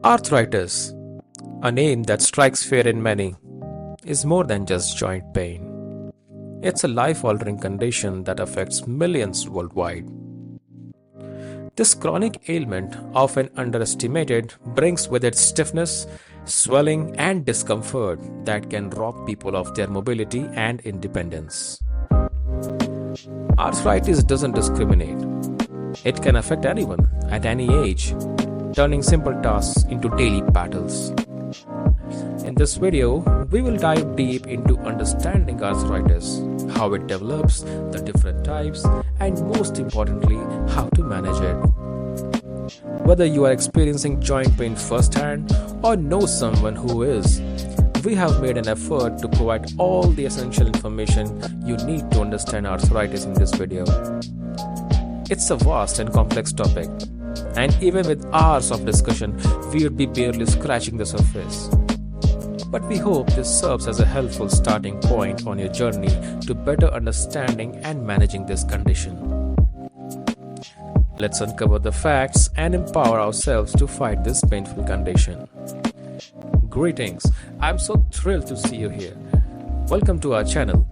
Arthritis, a name that strikes fear in many, is more than just joint pain. It's a life-altering condition that affects millions worldwide. This chronic ailment, often underestimated, brings with it stiffness, swelling, and discomfort that can rob people of their mobility and independence. Arthritis doesn't discriminate. It can affect anyone at any age, turning simple tasks into daily battles. In this video, we will dive deep into understanding arthritis, how it develops, the different types, and most importantly, how to manage it. Whether you are experiencing joint pain firsthand or know someone who is, we have made an effort to provide all the essential information you need to understand arthritis in this video. It's a vast and complex topic, and even with hours of discussion, we would be barely scratching the surface. But we hope this serves as a helpful starting point on your journey to better understanding and managing this condition. Let's uncover the facts and empower ourselves to fight this painful condition. Greetings, I'm so thrilled to see you here. Welcome to our channel.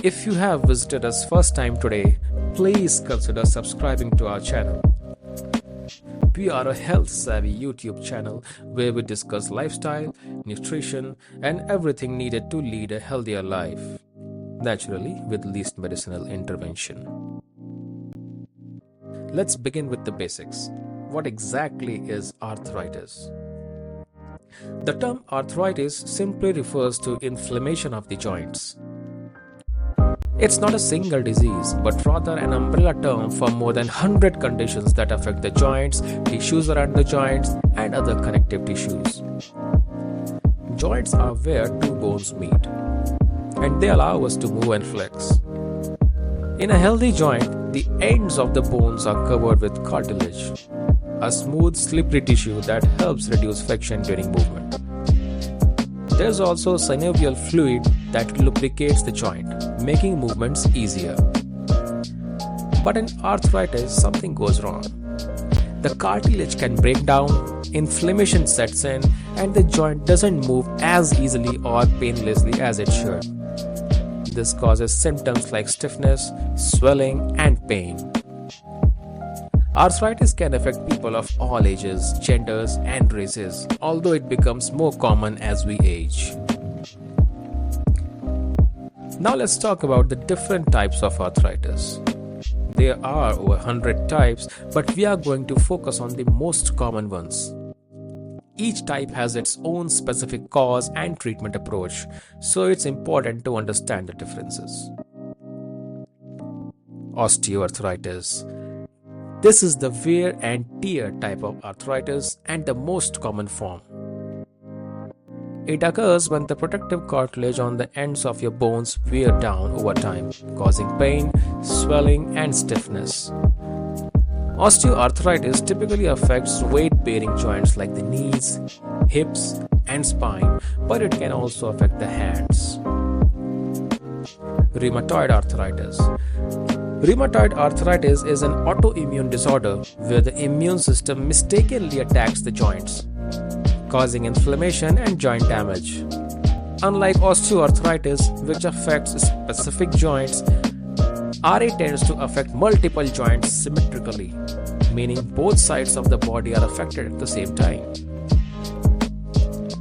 If you have visited us first time today, please consider subscribing to our channel. We are a health-savvy YouTube channel where we discuss lifestyle, nutrition, and everything needed to lead a healthier life, naturally with least medicinal intervention. Let's begin with the basics. What exactly is arthritis? The term arthritis simply refers to inflammation of the joints. It's not a single disease, but rather an umbrella term for more than 100 conditions that affect the joints, tissues around the joints, and other connective tissues. Joints are where two bones meet, and they allow us to move and flex. In a healthy joint, the ends of the bones are covered with cartilage, a smooth, slippery tissue that helps reduce friction during movement. There's also synovial fluid that lubricates the joint, making movements easier. But in arthritis, something goes wrong. The cartilage can break down, inflammation sets in, and the joint doesn't move as easily or painlessly as it should. This causes symptoms like stiffness, swelling, and pain. Arthritis can affect people of all ages, genders, and races, although it becomes more common as we age. Now let's talk about the different types of arthritis. There are over 100 types, but we are going to focus on the most common ones. Each type has its own specific cause and treatment approach, so it's important to understand the differences. Osteoarthritis. This is the wear and tear type of arthritis and the most common form. It occurs when the protective cartilage on the ends of your bones wear down over time, causing pain, swelling, and stiffness. Osteoarthritis typically affects weight-bearing joints like the knees, hips, and spine, but it can also affect the hands. Rheumatoid arthritis. Rheumatoid arthritis is an autoimmune disorder where the immune system mistakenly attacks the joints, causing inflammation and joint damage. Unlike osteoarthritis, which affects specific joints, RA tends to affect multiple joints symmetrically, meaning both sides of the body are affected at the same time.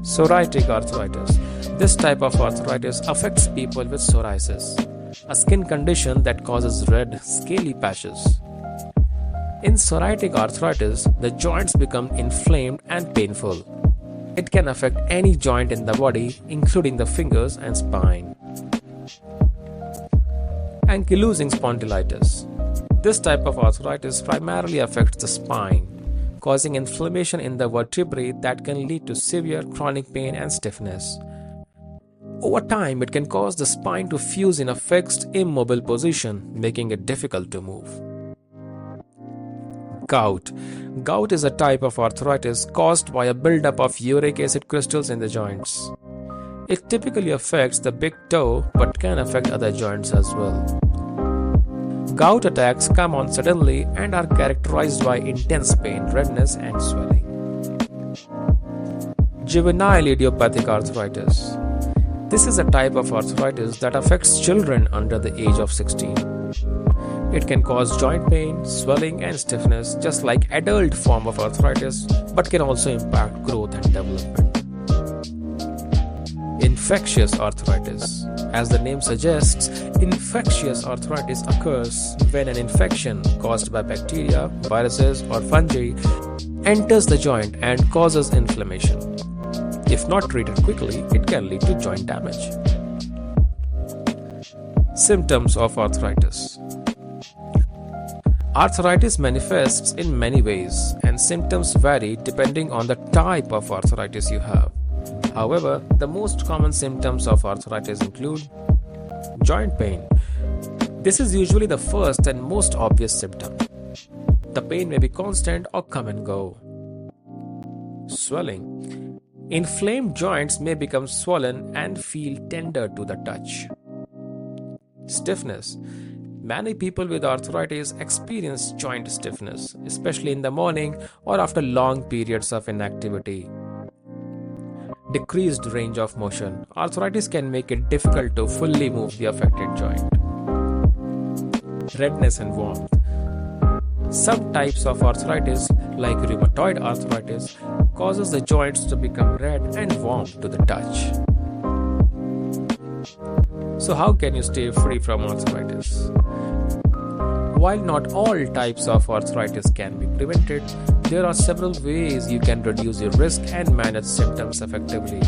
Psoriatic arthritis. This type of arthritis affects people with psoriasis, a skin condition that causes red, scaly patches. In psoriatic arthritis, the joints become inflamed and painful. It can affect any joint in the body, including the fingers and spine. Ankylosing spondylitis. This type of arthritis primarily affects the spine, causing inflammation in the vertebrae that can lead to severe chronic pain and stiffness. Over time, it can cause the spine to fuse in a fixed, immobile position, making it difficult to move. Gout. Gout is a type of arthritis caused by a buildup of uric acid crystals in the joints. It typically affects the big toe but can affect other joints as well. Gout attacks come on suddenly and are characterized by intense pain, redness, and swelling. Juvenile idiopathic arthritis. This is a type of arthritis that affects children under the age of 16. It can cause joint pain, swelling and stiffness just like adult form of arthritis, but can also impact growth and development. Infectious arthritis. As the name suggests, infectious arthritis occurs when an infection caused by bacteria, viruses or fungi enters the joint and causes inflammation. If not treated quickly, it can lead to joint damage. Symptoms of arthritis. Arthritis manifests in many ways, and symptoms vary depending on the type of arthritis you have. However, the most common symptoms of arthritis include joint pain. This is usually the first and most obvious symptom. The pain may be constant or come and go. Swelling. Inflamed joints may become swollen and feel tender to the touch. Stiffness. Many people with arthritis experience joint stiffness, especially in the morning or after long periods of inactivity. Decreased range of motion. Arthritis can make it difficult to fully move the affected joint. Redness and warmth. Some types of arthritis, like rheumatoid arthritis, causes the joints to become red and warm to the touch. So how can you stay free from arthritis? While not all types of arthritis can be prevented, there are several ways you can reduce your risk and manage symptoms effectively.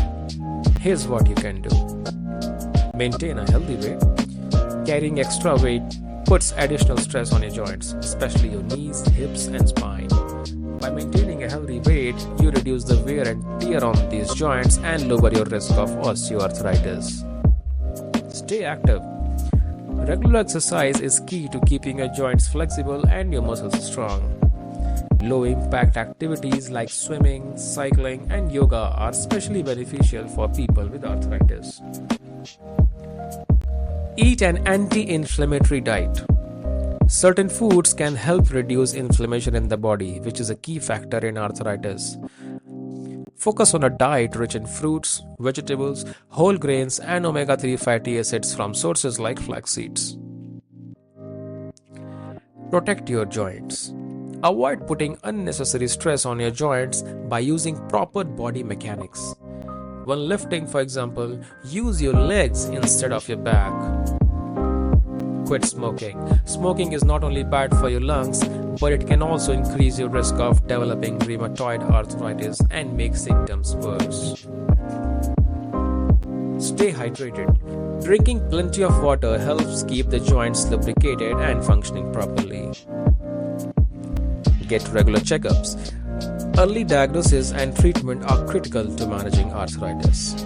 Here's what you can do. Maintain a healthy weight. Carrying extra weight puts additional stress on your joints, especially your knees, hips, and spine. By maintaining a healthy weight, you reduce the wear and tear on these joints and lower your risk of osteoarthritis. Stay active. Regular exercise is key to keeping your joints flexible and your muscles strong. Low-impact activities like swimming, cycling, and yoga are especially beneficial for people with arthritis. Eat an anti-inflammatory diet. Certain foods can help reduce inflammation in the body, which is a key factor in arthritis. Focus on a diet rich in fruits, vegetables, whole grains, and omega-3 fatty acids from sources like flax seeds. Protect your joints. Avoid putting unnecessary stress on your joints by using proper body mechanics. When lifting, for example, use your legs instead of your back. Quit smoking. Smoking is not only bad for your lungs, but it can also increase your risk of developing rheumatoid arthritis and make symptoms worse. Stay hydrated. Drinking plenty of water helps keep the joints lubricated and functioning properly. Get regular checkups. Early diagnosis and treatment are critical to managing arthritis.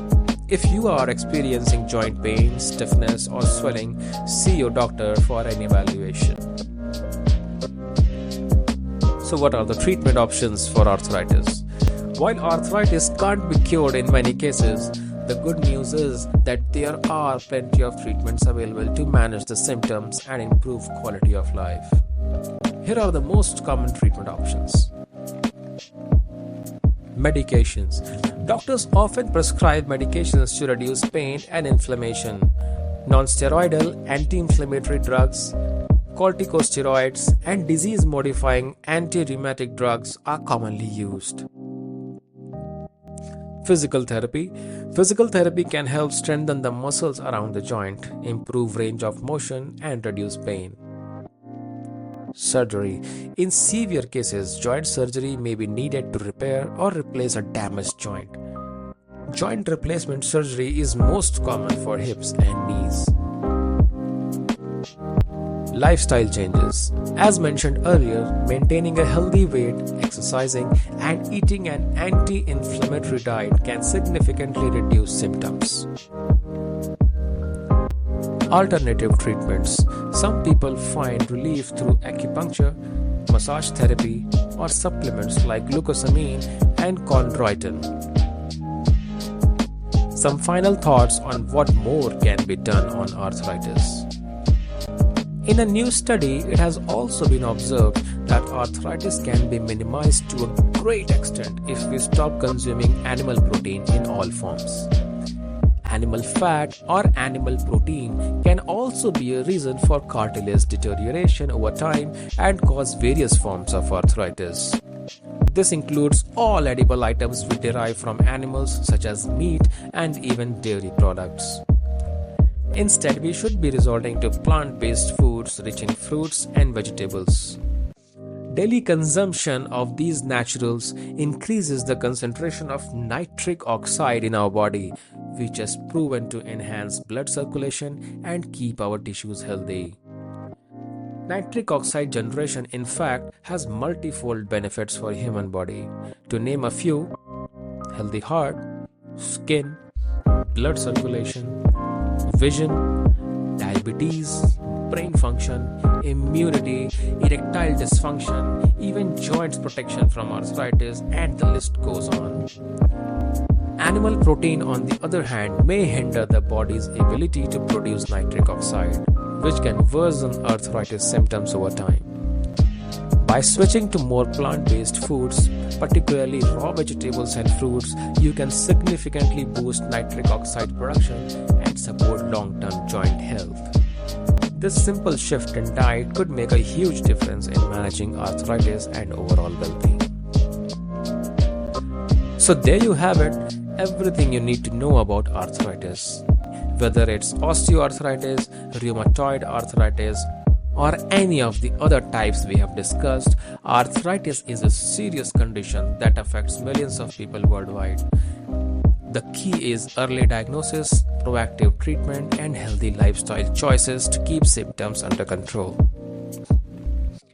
If you are experiencing joint pain, stiffness, or swelling, see your doctor for an evaluation. So what are the treatment options for arthritis? While arthritis can't be cured in many cases, the good news is that there are plenty of treatments available to manage the symptoms and improve quality of life. Here are the most common treatment options. Medications. Doctors often prescribe medications to reduce pain and inflammation. Non-steroidal anti-inflammatory drugs, corticosteroids, and disease-modifying anti-rheumatic drugs are commonly used. Physical therapy. Physical therapy can help strengthen the muscles around the joint, improve range of motion, and reduce pain. Surgery. In severe cases, joint surgery may be needed to repair or replace a damaged joint. Joint replacement surgery is most common for hips and knees. Lifestyle changes. As mentioned earlier, maintaining a healthy weight, exercising, and eating an anti-inflammatory diet can significantly reduce symptoms. Alternative treatments. Some people find relief through acupuncture, massage therapy, or supplements like glucosamine and chondroitin. Some final thoughts on what more can be done on arthritis. In a new study, it has also been observed that arthritis can be minimized to a great extent if we stop consuming animal protein in all forms. Animal fat or animal protein can also be a reason for cartilage deterioration over time and cause various forms of arthritis. This includes all edible items we derive from animals such as meat and even dairy products. Instead, we should be resorting to plant-based foods rich in fruits and vegetables. Daily consumption of these naturals increases the concentration of nitric oxide in our body, which is proven to enhance blood circulation and keep our tissues healthy. Nitric oxide generation, in fact, has multifold benefits for human body. To name a few: healthy heart, skin, blood circulation, vision, diabetes, brain function, immunity, erectile dysfunction, even joints protection from arthritis, and the list goes on. Animal protein, on the other hand, may hinder the body's ability to produce nitric oxide, which can worsen arthritis symptoms over time. By switching to more plant-based foods, particularly raw vegetables and fruits, you can significantly boost nitric oxide production and support long-term joint health. This simple shift in diet could make a huge difference in managing arthritis and overall well-being. So there you have it, everything you need to know about arthritis. Whether it's osteoarthritis, rheumatoid arthritis, or any of the other types we have discussed, arthritis is a serious condition that affects millions of people worldwide. The key is early diagnosis, proactive treatment, and healthy lifestyle choices to keep symptoms under control.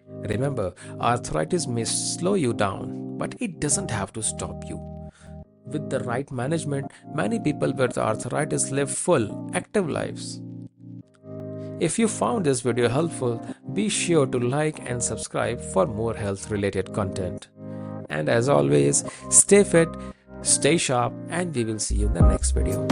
Remember, arthritis may slow you down, but it doesn't have to stop you. With the right management, many people with arthritis live full, active lives. If you found this video helpful, be sure to like and subscribe for more health-related content. And as always, stay fit, stay sharp, and we will see you in the next video.